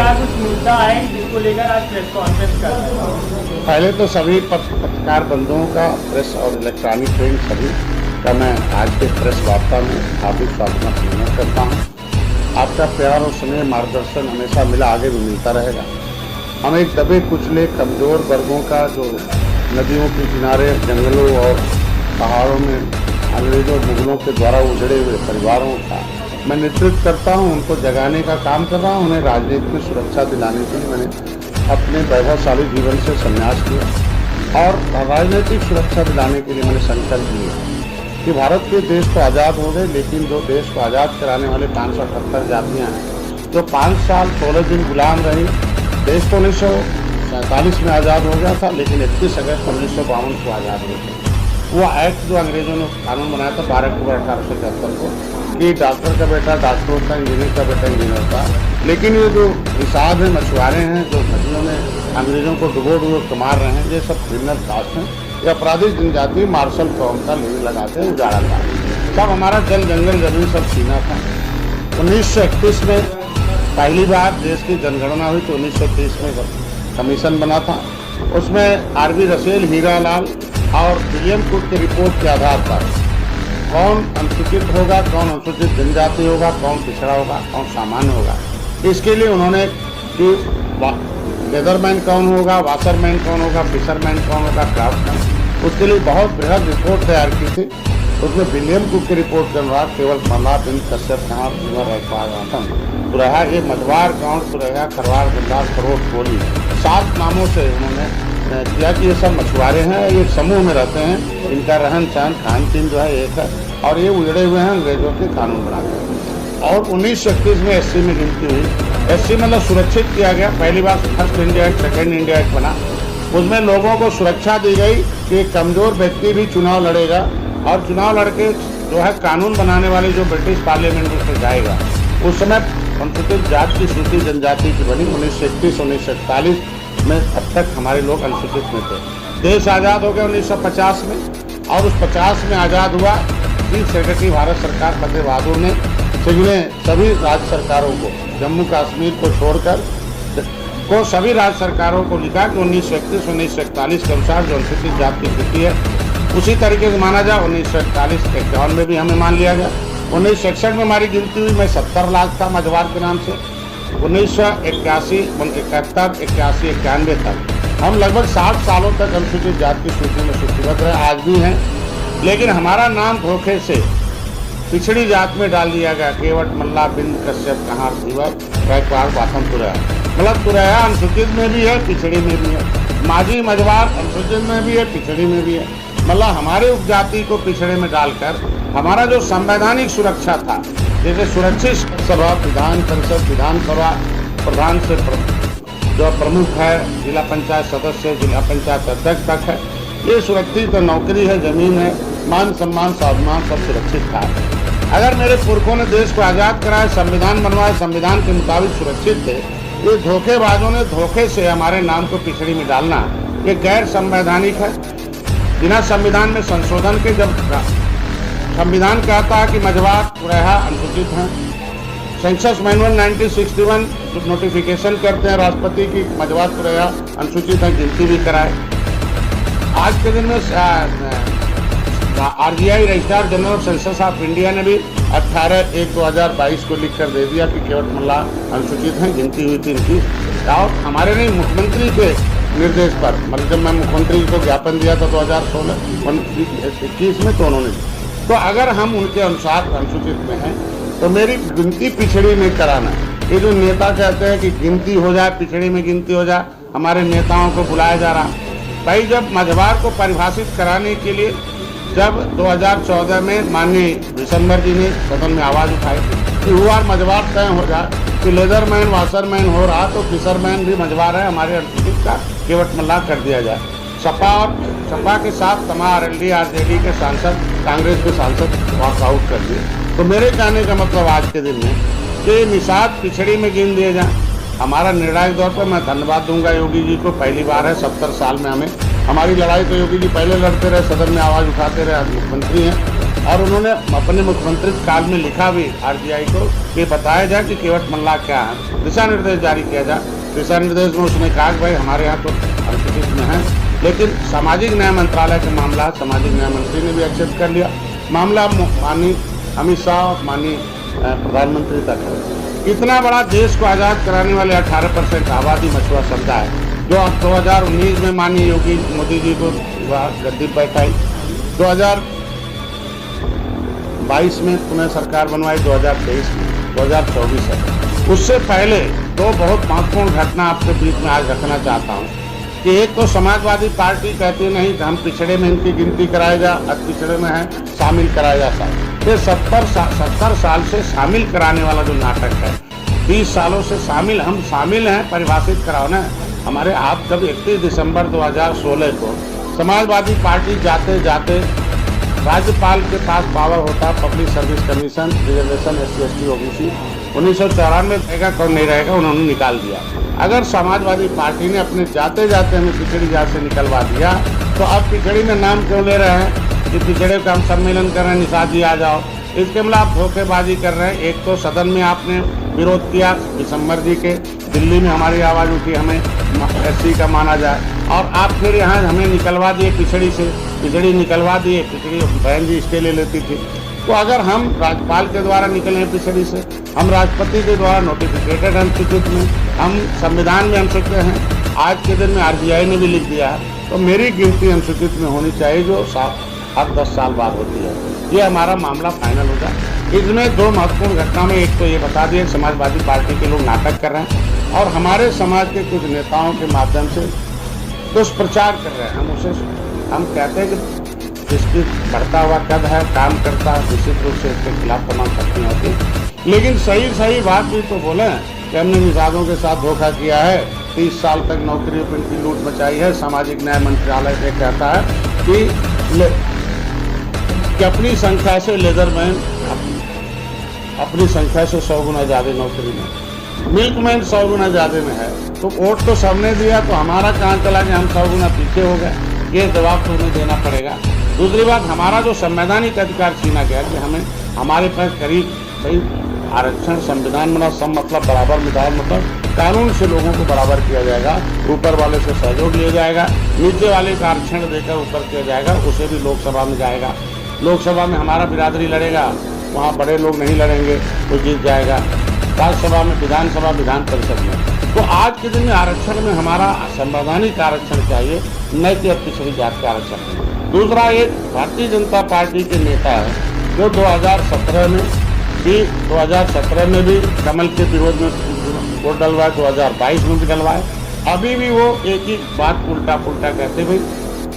क्या कुछ मुद्दा है जिसको लेकर आज प्रेस कॉन्फ्रेंस कर रहे हैं? पहले तो सभी पत्रकार बंधुओं का, प्रेस और इलेक्ट्रॉनिक प्रिंट सभी का मैं आज के प्रेस वार्ता में हार्दिक स्वागत करता हूँ। आपका प्यार और स्नेह मार्गदर्शन हमेशा मिला, आगे भी मिलता रहेगा। हम एक दबे कुचले कमज़ोर वर्गों का, जो नदियों के किनारे, जंगलों और पहाड़ों में अंग्रेजों मुगलों के द्वारा उजड़े हुए परिवारों का मैं नेतृत्व करता हूं, उनको जगाने का काम कर रहा हूं। उन्हें राजनीति में सुरक्षा दिलाने के लिए मैंने अपने वैभवशाली जीवन से संन्यास किया और राजनीतिक सुरक्षा दिलाने के लिए मैंने संकल्प लिया कि भारत के देश तो आज़ाद हो गए, लेकिन जो देश को आज़ाद कराने वाले 578 जातियाँ हैं, जो 5 साल 16 दिन गुलाम रही। देश तो 1947 में आज़ाद हो गया था, लेकिन 31 अगस्त 1952 को आज़ाद हो गया। वो एक्ट जो अंग्रेजों ने कानून बनाया था 12 अक्टूबर 1871 को, कि डॉक्टर का बेटा डॉक्टर होता है, इंजीनियर का बेटा इंजीनियर होता है। लेकिन ये जो निषाद हैं, मछुआरे हैं, जो नदियों में अंग्रेजों को डुबो के मार रहे हैं, ये सब क्रिमिनल कास्ट हैं, ये अपराधिक जनजाति मार्शल कौम का लेवी लगाते हैं, उजाड़ा था। सब हमारा जल जंगल जमीन सब छीना था। 1931 में पहली बार देश की जनगणना हुई, तो 1930 में कमीशन बना था। उसमें आरबी रसेल, हीरालाल और विलियम कुक की रिपोर्ट के आधार पर कौन अनुसूचित होगा, कौन अनुसूचित जनजाति होगा, कौन पिछड़ा होगा, कौन सामान्य होगा, इसके लिए उन्होंने कि वेदरमैन कौन होगा, वाशरमैन कौन होगा, फिशरमैन कौन होगा, क्राफ्टमैन, उसके लिए बहुत बृहद रिपोर्ट तैयार की थी। उसमें विलियम कुक की रिपोर्ट के अनुसार केवल मल्लाह बिन कश्यप कहाँ तुरहा, ये मझवार, गाँव तुरहा, खरवार, बिंदार, खरोट, कोली, 7 नामों से उन्होंने किया कि ये सब मछुआरे हैं, ये समूह में रहते हैं, इनका रहन सहन खान पीन जो है एक है, और ये उजड़े हुए हैं अंग्रेजों के कानून बनाकर। और 1931 में SC में गिनती हुई। SC मतलब सुरक्षित किया गया। पहली बार first India act, second India act बना। उसमें लोगों को सुरक्षा दी गई कि कमज़ोर व्यक्ति भी चुनाव लड़ेगा, और चुनाव लड़के जो है कानून बनाने वाले जो ब्रिटिश पार्लियामेंट में जाएगा। उस समय अनुसूचित जाति की सूची जनजाति की बनी। 1931-1941 में अब तक हमारे लोग अनुसूचित में थे। देश आज़ाद हो गया 1950 में, और उस 50 में आज़ाद हुआ। चीफ सेक्रेटरी भारत सरकार फतेह बहादुर ने सभी राज्य सरकारों को, जम्मू कश्मीर को छोड़कर सभी राज्य सरकारों को लिखा कि 1931-1941 के अनुसार जो अनुसूचित जाति की स्थिति है उसी तरीके से माना जाए। 1941-51 में भी हमें मान लिया गया। 1961 में हमारी गिनती हुई, मैं 70 लाख था मझवार के नाम से। 1981, 71, 81, 91 तक हम लगभग 60 सालों तक अनुसूचित जाति की सूची में सूचीबद्ध रहे, आज भी हैं। लेकिन हमारा नाम धोखे से पिछड़ी जात में डाल दिया गया। केवट, मल्ला, बिंद, कश्यप, कहार, धीवर, गायकवाड़, बाथम, तुरैया। मतलब तुरैया अनुसूचित में भी है, पिछड़ी में भी है। माझी, मझवार अनुसूचित में भी है, पिछड़ी में भी है। मतलब हमारे उपजाति को पिछड़े में डालकर हमारा जो संवैधानिक सुरक्षा था, जैसे सुरक्षित सभा, विधान परिषद, विधानसभा प्रधान से जो प्रमुख है, जिला पंचायत सदस्य, जिला पंचायत अध्यक्ष तक है, ये सुरक्षित नौकरी है, जमीन है, मान सम्मान स्वाभिमान सब सुरक्षित था। अगर मेरे पुरखों ने देश को आज़ाद कराया, संविधान बनवाया, संविधान के मुताबिक सुरक्षित थे, ये धोखेबाजों ने धोखे से हमारे नाम को पिछड़ी में डालना, ये गैर संवैधानिक है। बिना संविधान में संशोधन के, जब संविधान कहता है कि मझवार, तुरहा अनुसूचित हैं, सेंसस मैनुअल 1961 नोटिफिकेशन करते हैं राष्ट्रपति की मझवार, तुरहा अनुसूचित हैं, गिनती भी कराए। आज के दिन में RGI registrar general of census of India ने भी 18/1/2022 को लिखकर दे दिया कि केवट मल्ला अनुसूचित हैं, गिनती हुई थी इनकी। और हमारे नहीं, मुख्यमंत्री के निर्देश पर, मतलब जब मैं मुख्यमंत्री को ज्ञापन दिया था 2016-21 में, तो उन्होंने, तो अगर हम उनके अनुसार अनुसूचित में हैं तो मेरी गिनती पिछड़ी में कराना। ये जो नेता कहते हैं कि गिनती हो जाए, पिछड़ी में गिनती हो जाए, हमारे नेताओं को बुलाया जा रहा। भाई, जब मझवार को परिभाषित कराने के लिए जब 2014 में माननीय दिसंबर जी ने सदन में आवाज़ उठाई कि हुआ मझवार तय हो जाए कि लेदरमैन, वाशरमैन हो रहा तो फिशरमैन भी मझवार है, हमारे अनुसूचित का केवट मल्ला कर दिया जाए। सपा के साथ तमाम RLD RJD के सांसद, कांग्रेस के सांसद वॉकआउट कर दिए। तो मेरे कहने का मतलब आज के दिन में कि निषाद पिछड़ी में गिन दिए जाए। हमारा निर्णायक तौर पर मैं धन्यवाद दूंगा योगी जी को। पहली बार है 70 साल में हमें, हमारी लड़ाई तो योगी जी पहले लड़ते रहे, सदन में आवाज़ उठाते रहे, आज मुख्यमंत्री हैं। और उन्होंने अपने मुख्यमंत्री काल में लिखा भी आरजीआई को कि बताया जाए कि केवट मल्ला क्या है, दिशा निर्देश जारी किया जाए। दिशा निर्देश में उसने कहा कि भाई हमारे यहाँ तो अनुसूचित में है, लेकिन सामाजिक न्याय मंत्रालय के मामला सामाजिक न्याय मंत्री ने भी एक्सेप्ट कर लिया। मामला माननीय अमित शाह और माननीय प्रधानमंत्री तक है। इतना बड़ा देश को आज़ाद कराने वाले 18% आबादी मछुआ समुदाय जो अब 2019 में माननीय योगी मोदी जी को गद्दी बैठाई, 2022 में पुनः सरकार बनवाई, 2023 में, 2024 है। उससे पहले दो बहुत महत्वपूर्ण घटना आपके बीच में आज रखना चाहता हूँ कि एक तो समाजवादी पार्टी कहती नहीं कि हम पिछड़े में इनकी गिनती कराया जा, अति पिछड़े में है शामिल कराया जाता है। ये 70 साल से शामिल कराने वाला जो नाटक है, 20 सालों से हम शामिल हैं, परिभाषित कराओ ना हमारे। आप जब 31 दिसंबर 2016 को समाजवादी पार्टी जाते जाते राज्यपाल के पास पावर होता, public service commission reservation SC/ST OBC 1994 रहेगा कौन नहीं रहेगा, उन्होंने निकाल दिया। अगर समाजवादी पार्टी ने अपने जाते जाते हमें पिछड़ी जात से निकलवा दिया, तो अब पिछड़ी में नाम क्यों ले रहे हैं कि पिछड़े का हम सम्मेलन कर रहे हैं, निषाद जी आ जाओ। इसके मतलब आप धोखेबाजी कर रहे हैं। एक तो सदन में आपने विरोध किया दिसंबर जी के, दिल्ली में हमारी आवाज़ उठी हमें SC का माना जाए, और आप फिर यहाँ हमें निकलवा दिए पिछड़ी से, पिछड़ी निकलवा दिए। पिछड़ी बहन जी स्टे ले लेती थी। तो अगर हम राज्यपाल के द्वारा निकले हैं पिछड़ी से, हम राष्ट्रपति के द्वारा नोटिफिकेटेड अनुसूचित में, हम संविधान में अनुसूचित हैं, आज के दिन में RBI ने भी लिख दिया है, तो मेरी गिनती अनुसूचित में होनी चाहिए जो हर 10 साल बाद होती है। ये हमारा मामला फाइनल हो जाए। इसमें दो महत्वपूर्ण घटना में एक तो ये बता दिया समाजवादी पार्टी के लोग नाटक कर रहे हैं और हमारे समाज के कुछ नेताओं के माध्यम से दुष्प्रचार कर रहे हैं। हम कहते हैं कि जिसकी बढ़ता हुआ कद है, काम करता है, निश्चित रूप से इसके खिलाफ तमाम शक्तियाँ होती है, लेकिन सही बात भी तो बोले कि हमने निषादों के साथ धोखा किया है, 30 साल तक नौकरियों पर इनकी लूट मचाई है। सामाजिक न्याय मंत्रालय से कहता है कि अपनी संख्या से लेदरमैन अपनी संख्या से 100 गुना ज़्यादा नौकरी में, मिल्कमैन 100 गुना ज़्यादा में है। तो वोट तो सबने दिया, तो हमारा कहाँ चला कि हम 100 गुना पीछे हो गए, ये जवाब तो उन्हें देना पड़ेगा। दूसरी बात, हमारा जो संवैधानिक अधिकार छीना गया कि हमें हमारे पास करीब भाई आरक्षण संविधान में सब मतलब बराबर विधान मतलब कानून से लोगों को बराबर किया जाएगा, ऊपर वाले से सहयोग लिया जाएगा, नीचे वाले का आरक्षण देकर ऊपर किया जाएगा, उसे भी लोकसभा में जाएगा। लोकसभा में हमारा बिरादरी लड़ेगा, वहाँ बड़े लोग नहीं लड़ेंगे, तो जीत जाएगा। राज्यसभा में, विधानसभा, विधान परिषद में। तो आज के दिन में आरक्षण में हमारा संवैधानिक आरक्षण चाहिए, न कि पिछड़ी जात का आरक्षण। दूसरा, एक भारतीय जनता पार्टी के नेता है जो 2017 में भी कमल के विरोध में वोट डलवाए, 2022 में भी डलवाए। अभी भी वो एक ही बात उल्टा पुल्टा कहते, भाई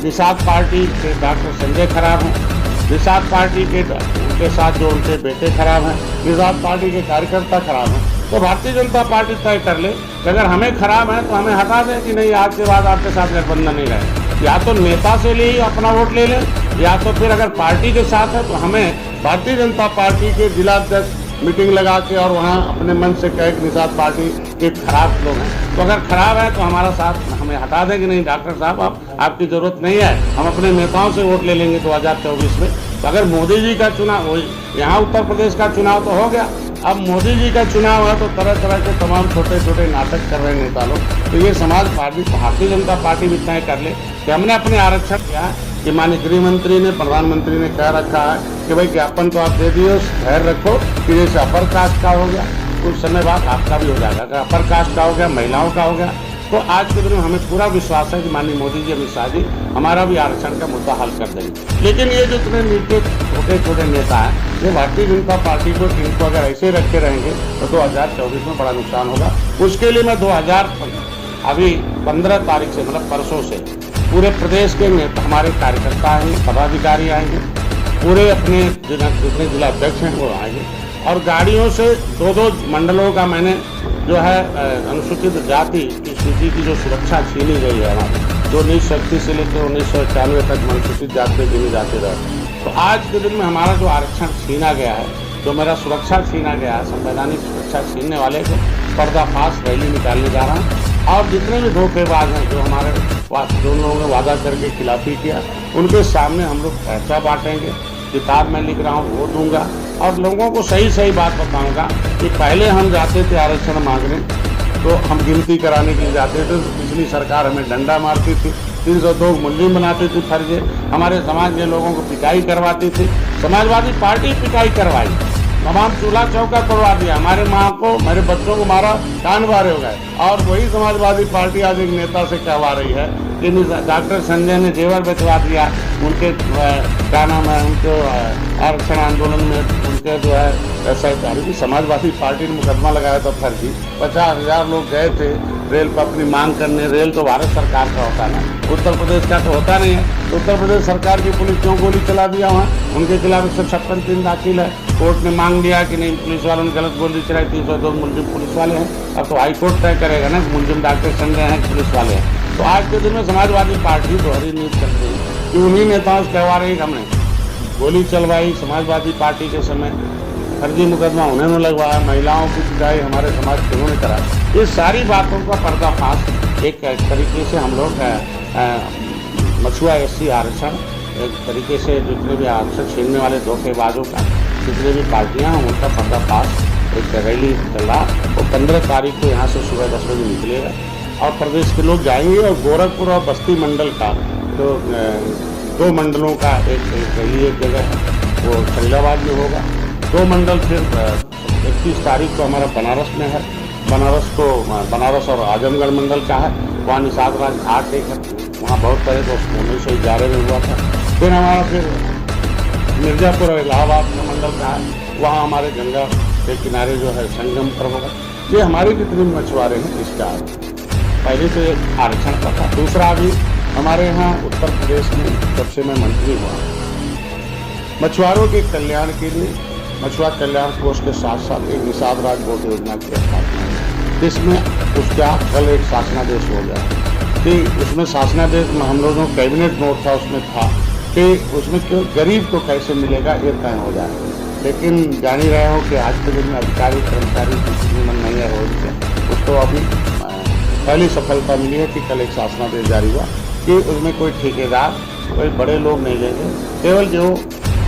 निषाद पार्टी के डॉक्टर संजय खराब हैं, निषाद पार्टी के उनके साथ जो उनके बेटे खराब हैं, निषाद पार्टी के कार्यकर्ता खराब हैं। तो भारतीय जनता पार्टी तय कर ले कि अगर हमें खराब है तो हमें हटा दें कि नहीं, आज के बाद आपके साथ गठबंधन नहीं रहे। या तो नेता से ले अपना वोट ले लें, या तो फिर अगर पार्टी के साथ है तो हमें भारतीय जनता पार्टी के जिलाध्यक्ष मीटिंग लगा के और वहाँ अपने मन से कहे कि निषाद पार्टी के खराब लोग हैं, तो अगर खराब है तो हमारा साथ हमें हटा दें कि नहीं डॉक्टर साहब आपकी ज़रूरत नहीं है, हम अपने नेताओं से वोट ले लेंगे 2024 में। तो अगर मोदी जी का चुनाव हो, यहाँ उत्तर प्रदेश का चुनाव तो हो गया, अब मोदी जी का चुनाव है तो तरह तरह के तमाम छोटे छोटे नाटक कर रहे नेता लोग। तो ये समाज पार्टी भारतीय जनता पार्टी भी तय कर ले कि हमने अपने आरक्षण किया कि माननीय गृह मंत्री ने, प्रधानमंत्री ने कह रखा है कि भाई ज्ञापन तो आप दे दिए, धैर्य रखो कि जैसे अपर कास्ट का हो गया कुछ समय बाद आपका भी हो जाएगा, अगर अपर कास्ट का हो गया, महिलाओं का हो गया। तो आज के दिन में हमें पूरा विश्वास है कि माननीय मोदी जी, अमित शाह जी हमारा भी आरक्षण का मुद्दा हल कर देंगे। लेकिन ये जो इतने नीचे छोटे छोटे नेता हैं, ये भारतीय जनता पार्टी को इनको अगर ऐसे रखे रहेंगे तो 2024 में बड़ा नुकसान होगा। उसके लिए मैं 15 तारीख से मतलब परसों से पूरे प्रदेश के नेता, हमारे कार्यकर्ता आएंगे, पदाधिकारी आएंगे, पूरे अपने जितने जिलाध्यक्ष हैं वो आएंगे, और गाड़ियों से 2-2 मंडलों का मैंने जो है अनुसूचित जाति की सूची की जो सुरक्षा छीनी गई है हमारी, जो 1931 से लेकर 1991 तक अनुसूचित जाति पे गिने जाते रहे। तो आज के दिन में हमारा जो आरक्षण छीना गया है, जो मेरा सुरक्षा छीना गया है, संवैधानिक सुरक्षा छीनने वाले को पर्दाफाश रैली निकालने जा रहा हूँ। और जितने भी धोखेबाज हैं जो हमारे जो लोगों ने वादा करके खिलाफी किया, उनके सामने हम लोग पैसा बांटेंगे, किताब में लिख रहा हूँ वो दूंगा, और लोगों को सही सही बात बताऊंगा कि पहले हम जाते थे आरक्षण मांगने तो हम गिनती कराने के लिए जाते थे, तो पिछली सरकार हमें डंडा मारती थी, 302 मुलजिम बनाती थी फर्जे, हमारे समाज के लोगों को पिटाई करवाती थी। समाजवादी पार्टी पिटाई करवाई, तमाम चूल्हा चौका तोड़वा दिया, हमारे माँ को, मेरे बच्चों को मारा, कान बारे हो गए। और वही समाजवादी पार्टी आज एक नेता से कहवा रही है कि डॉक्टर संजय ने जेवर बेचवा दिया, उनके क्या नाम है, उनको आरक्षण आंदोलन में उनके जो है सहकारी की समाजवादी पार्टी ने मुकदमा लगाया था फर्जी। 50,000 लोग गए थे रेल पर अपनी मांग करने। रेल तो भारत सरकार का होता है ना, उत्तर प्रदेश का तो होता नहीं है। उत्तर प्रदेश सरकार की पुलिस क्यों गोली चला दिया वहाँ? उनके खिलाफ 156 दाखिल है। कोर्ट ने मांग लिया कि नहीं, पुलिस वालों ने गलत गोली चलाई, 302 मुलजिम पुलिस वाले हैं। अब तो हाईकोर्ट तय करेगा ना, मुलजिम डॉक्टर संजय हैं पुलिस वाले हैं। तो आज के दिन में समाजवादी पार्टी दोहरी नीति करती है कि उन्हीं नेताओं से कहवा रही हमने गोली चलवाई समाजवादी पार्टी के समय, फर्जी मुकदमा उन्होंने लगवाया, महिलाओं की पिटाई हमारे समाज के उन्होंने करा। ये सारी बातों का पर्दाफाश एक तरीके से हम लोग मछुआ SC आरक्षण, एक तरीके से जितने भी आरक्षण छीनने वाले धोखेबाजों का जितने भी पार्टियां हैं उनका पर्दाफाश एक रैली चल रहा। वो 15 तारीख को यहाँ से सुबह 10 बजे निकलेगा और प्रदेश के लोग जाएंगे। और गोरखपुर और बस्ती मंडल का जो 2 मंडलों का एक रैली एक जगह है, वो फरीदाबाद में होगा। 2 मंडल फिर 31 तारीख को हमारा बनारस में है। बनारस और आजमगढ़ मंडल का है, वहाँ निषाद राज घाट एक है, वहाँ बहुत पहले तो 1911 में हुआ था। फिर हमारा मिर्जापुर और इलाहाबाद का मंडल का है, वहाँ हमारे गंगा के किनारे जो है संगम पर होगा। ये हमारे जितने मछुआरे हैं इसका पहले तो एक आरक्षण का था। दूसरा अभी हमारे यहाँ उत्तर प्रदेश में जब से मैं मंत्री हुआ, मछुआरों के कल्याण के लिए मछुआ कल्याण कोष के साथ साथ एक निषाद राज बोर्ड योजना की स्थापना है, जिसमें उसका कल एक शासनादेश हो गया कि उसमें शासनादेश में हम लोगों कैबिनेट नोट था, उसमें था कि उसमें क्यों गरीब को कैसे मिलेगा ये तय हो जाए। लेकिन जान ही रहे हो कि आज के दिन में अधिकारी कर्मचारी किसी मन नहीं है रोज से, उसको अभी पहली सफलता मिली है कि कल एक शासनादेश जारी हुआ कि उसमें कोई ठेकेदार, कोई बड़े लोग नहीं लेंगे, केवल जो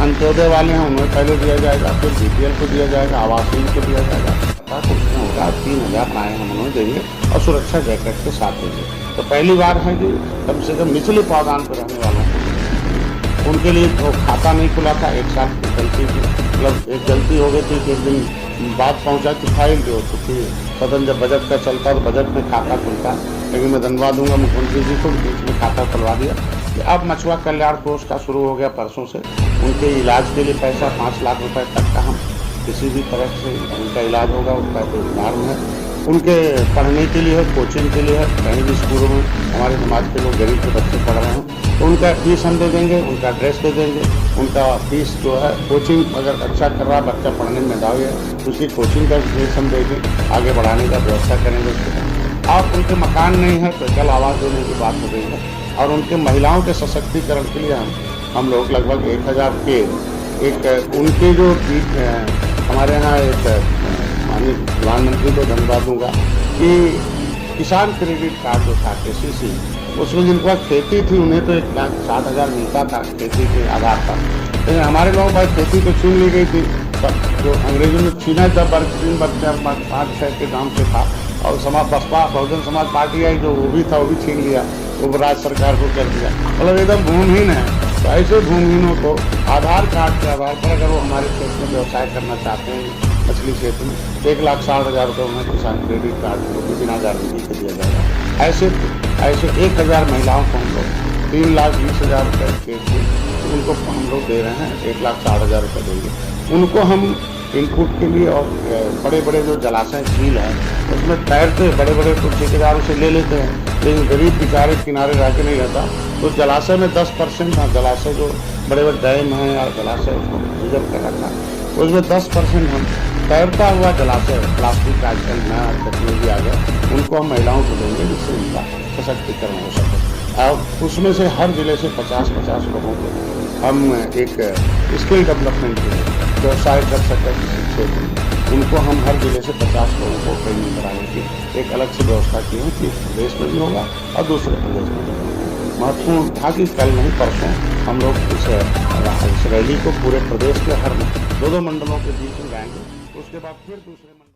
अंत्योदय वाले हैं उन्हें पहले दिया जाएगा, फिर BPL को दिया जाएगा, आवासीय को दिया जाएगा। तो उसमें होगा 3,000 राय हम उन्हें देंगे और सुरक्षा जैकेट के साथ देंगे। तो पहली बार है कि कम से कम निचले पावदान पर रहने वालों को उनके लिए वो खाता नहीं खुला था। एक साल की गलती थी, मतलब एक गलती हो गई थी कि एक दिन बात पहुंचा कि फाइल जो क्योंकि सदन जब बजट का चलता तो बजट में खाता खुलता, लेकिन मैं धन्यवाद दूंगा मुख्यमंत्री जी को, बीच में खाता खुलवा दिया। अब मछुआ कल्याण कोष का शुरू हो गया परसों से। उनके इलाज के लिए पैसा 5 लाख रुपए तक का हम किसी भी तरह से उनका इलाज होगा, उसका कोई फॉर्म है। उनके पढ़ने के लिए है, कोचिंग के लिए है। कहीं भी स्कूलों में हमारे समाज के लोग गरीब के बच्चे पढ़ रहे हैं तो उनका फीस हम दे देंगे, उनका ड्रेस दे देंगे, उनका फीस जो है कोचिंग अगर अच्छा कर रहा बच्चा पढ़ने में मेधावी है उसकी कोचिंग का फीस हम देंगे, आगे बढ़ाने का व्यवस्था करेंगे उसके। और उनके मकान नहीं है तो जल आवास देने की बात हो गई है। और उनके महिलाओं के सशक्तिकरण के लिए हम लोग लगभग 1,000 के एक उनके जो हमारे यहाँ एक माननीय प्रधानमंत्री को धन्यवाद दूंगा कि किसान क्रेडिट कार्ड जो था KCC, उसमें जिनके पास खेती थी उन्हें तो 1,60,000 मिलता था खेती के आधार पर, लेकिन हमारे लोगों पर खेती तो छीन ली गई थी। जो अंग्रेजों ने छीना जब 5-6 के नाम से था और बसपा बहुजन समाज पार्टी आई जो वो भी था वो भी छीन लिया, वो राज्य सरकार को कर दिया। मतलब एकदम भूमिहीन है। तो ऐसे भूमिहीनों को आधार कार्ड के आधार पर अगर वो हमारे क्षेत्र में व्यवसाय करना चाहते हैं मछली क्षेत्र में, 1,60,000 रुपये उन्हें किसान क्रेडिट कार्ड को बिना गारंटी के दिया जाएगा। ऐसे 1,000 महिलाओं को हम लोग 3,20,000 रुपये के उनको हम लोग दे रहे हैं, 1,60,000 रुपये देंगे उनको हम इनपुट के लिए। और बड़े बड़े जो जलाशय झील हैं उसमें तैरते बड़े बड़े तो ठेकेदारों से ले लेते हैं, लेकिन गरीब बेचारे किनारे रह के नहीं रहता। तो जलाशय में 10% जलाशय जो बड़े बड़े डैम हैं या जलाशय उसको रिजर्व कर रखा, उसमें 10% हम तैरता हुआ जलाशय, प्लास्टिक का आजकल नया टेक्नोलॉजी आ गया, उनको हम महिलाओं को देंगे जिससे उनका सशक्तिकरण हो सके। और उसमें से हर जिले से 50-50 लोगों को हम एक स्किल डेवलपमेंट के लिए व्यवसाय कर सकते किसी क्षेत्र में, उनको हम हर जिले से 50 लोगों को ट्रेनिंग कराने की एक अलग से व्यवस्था की है कि इस प्रदेश में भी होगा और दूसरे प्रदेश में भी होगा। महत्वपूर्ण था कि कल नहीं परसों हम लोग इस रैली को पूरे प्रदेश के हर 2-2 मंडलों के बीच में जाएंगे, उसके बाद फिर दूसरे मंडल